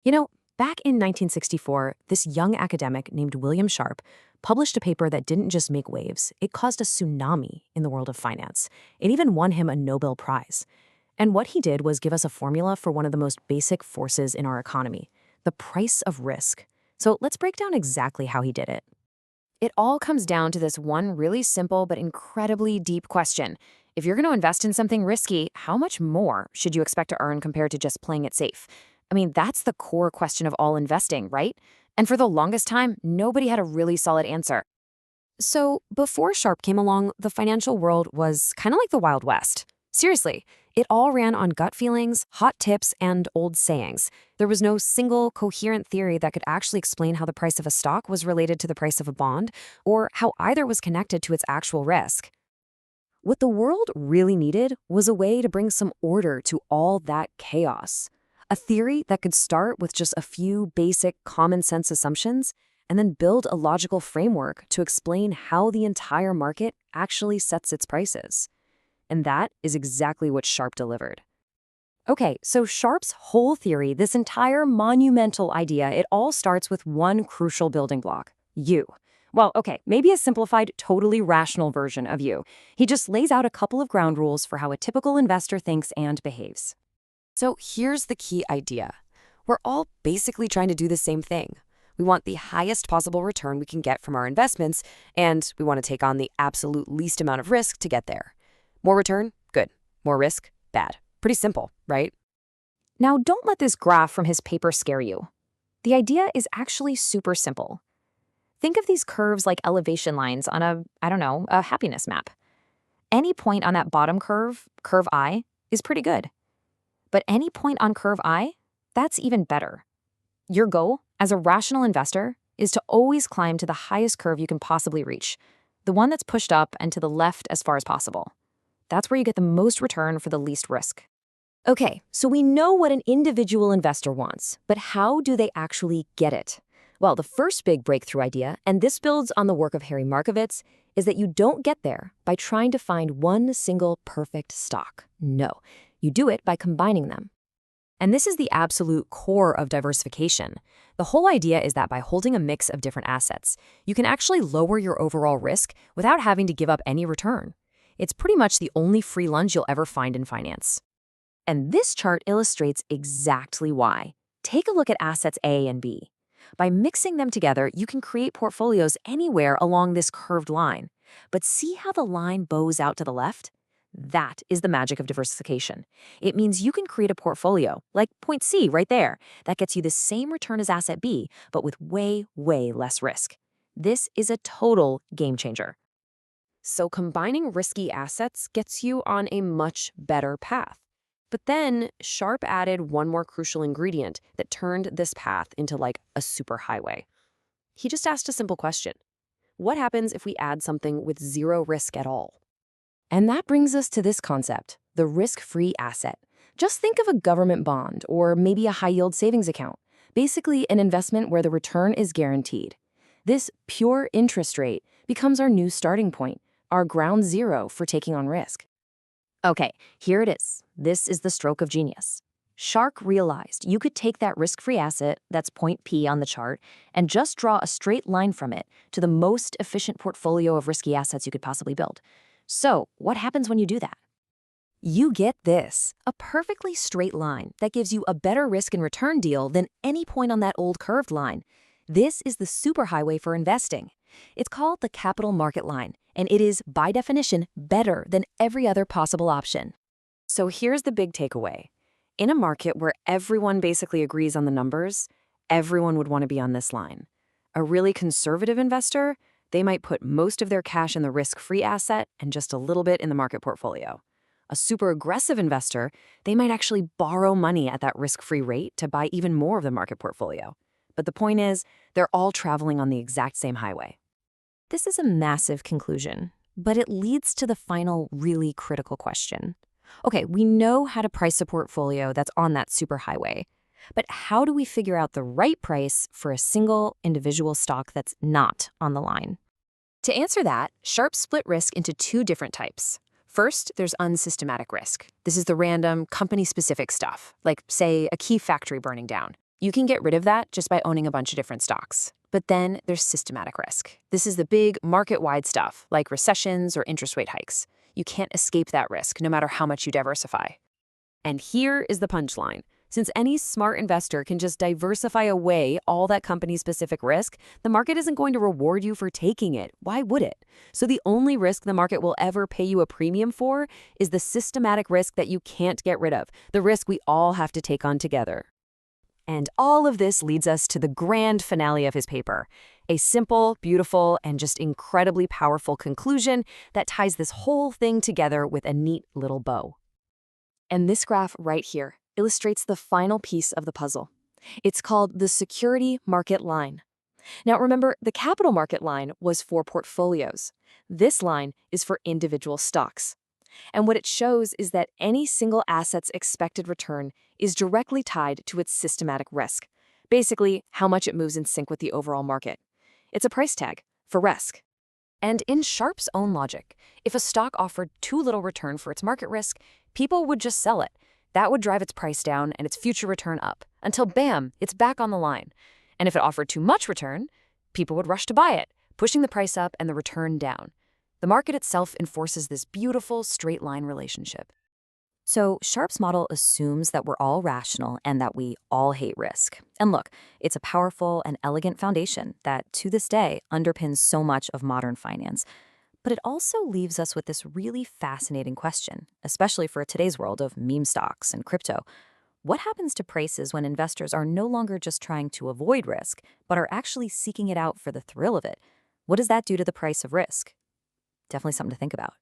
You know, back in 1964, this young academic named William Sharp published a paper that didn't just make waves, it caused a tsunami in the world of finance. It even won him a Nobel Prize. And what he did was give us a formula for one of the most basic forces in our economy, the price of risk. So let's break down exactly how he did it. It all comes down to this one really simple but incredibly deep question. If you're going to invest in something risky, how much more should you expect to earn compared to just playing it safe? I mean, that's the core question of all investing, right? And for the longest time, nobody had a really solid answer. So, before Sharp came along, the financial world was kind of like the Wild West. Seriously, it all ran on gut feelings, hot tips, and old sayings. There was no single coherent theory that could actually explain how the price of a stock was related to the price of a bond, or how either was connected to its actual risk. What the world really needed was a way to bring some order to all that chaos. A theory that could start with just a few basic common sense assumptions and then build a logical framework to explain how the entire market actually sets its prices. And that is exactly what Sharp delivered. Okay, so Sharp's whole theory, this entire monumental idea, it all starts with one crucial building block: you. Well, okay, maybe a simplified, totally rational version of you. He just lays out a couple of ground rules for how a typical investor thinks and behaves. So here's the key idea. We're all basically trying to do the same thing. We want the highest possible return we can get from our investments, and we want to take on the absolute least amount of risk to get there. More return? Good. More risk? Bad. Pretty simple, right? Now, don't let this graph from his paper scare you. The idea is actually super simple. Think of these curves like elevation lines on a happiness map. Any point on that bottom curve, curve I, is pretty good. But any point on curve I, that's even better. Your goal, as a rational investor, is to always climb to the highest curve you can possibly reach, the one that's pushed up and to the left as far as possible. That's where you get the most return for the least risk. Okay, so we know what an individual investor wants, but how do they actually get it? Well, the first big breakthrough idea, and this builds on the work of Harry Markowitz, is that you don't get there by trying to find one single perfect stock. No, you do it by combining them. And this is the absolute core of diversification. The whole idea is that by holding a mix of different assets, you can actually lower your overall risk without having to give up any return. It's pretty much the only free lunch you'll ever find in finance. And this chart illustrates exactly why. Take a look at assets A and B. By mixing them together, you can create portfolios anywhere along this curved line. But see how the line bows out to the left? That is the magic of diversification. It means you can create a portfolio, like point C right there, that gets you the same return as asset B, but with way, way less risk. This is a total game changer. So combining risky assets gets you on a much better path. But then Sharp added one more crucial ingredient that turned this path into like a superhighway. He just asked a simple question. What happens if we add something with zero risk at all? And that brings us to this concept, the risk-free asset. Just think of a government bond or maybe a high-yield savings account, basically an investment where the return is guaranteed. This pure interest rate becomes our new starting point, our ground zero for taking on risk. Okay, here it is. This is the stroke of genius. Shark realized you could take that risk-free asset, that's point P on the chart, and just draw a straight line from it to the most efficient portfolio of risky assets you could possibly build. So, what happens when you do that? You get this, a perfectly straight line that gives you a better risk and return deal than any point on that old curved line. This is the superhighway for investing. It's called the capital market line, and it is, by definition, better than every other possible option. So here's the big takeaway. In a market where everyone basically agrees on the numbers, everyone would want to be on this line. A really conservative investor, they might put most of their cash in the risk-free asset and just a little bit in the market portfolio. A super aggressive investor, they might actually borrow money at that risk-free rate to buy even more of the market portfolio. But the point is, they're all traveling on the exact same highway. This is a massive conclusion, but it leads to the final really critical question. Okay, we know how to price a portfolio that's on that superhighway, but how do we figure out the right price for a single individual stock that's not on the line? To answer that, Sharp split risk into two different types. First, there's unsystematic risk. This is the random, company-specific stuff, like, say, a key factory burning down. You can get rid of that just by owning a bunch of different stocks. But then there's systematic risk. This is the big market-wide stuff, like recessions or interest rate hikes. You can't escape that risk, no matter how much you diversify. And here is the punchline. Since any smart investor can just diversify away all that company-specific risk, the market isn't going to reward you for taking it. Why would it? So the only risk the market will ever pay you a premium for is the systematic risk that you can't get rid of, the risk we all have to take on together. And all of this leads us to the grand finale of his paper, a simple, beautiful, and just incredibly powerful conclusion that ties this whole thing together with a neat little bow. And this graph right here illustrates the final piece of the puzzle. It's called the security market line. Now remember, the capital market line was for portfolios. This line is for individual stocks. And what it shows is that any single asset's expected return is directly tied to its systematic risk, basically how much it moves in sync with the overall market. It's a price tag for risk. And in Sharpe's own logic, if a stock offered too little return for its market risk, people would just sell it. That would drive its price down and its future return up, until bam, it's back on the line. And if it offered too much return, people would rush to buy it, pushing the price up and the return down. The market itself enforces this beautiful straight line relationship. So Sharpe's model assumes that we're all rational and that we all hate risk. And look, it's a powerful and elegant foundation that, to this day, underpins so much of modern finance. But it also leaves us with this really fascinating question, especially for today's world of meme stocks and crypto. What happens to prices when investors are no longer just trying to avoid risk, but are actually seeking it out for the thrill of it? What does that do to the price of risk? Definitely something to think about.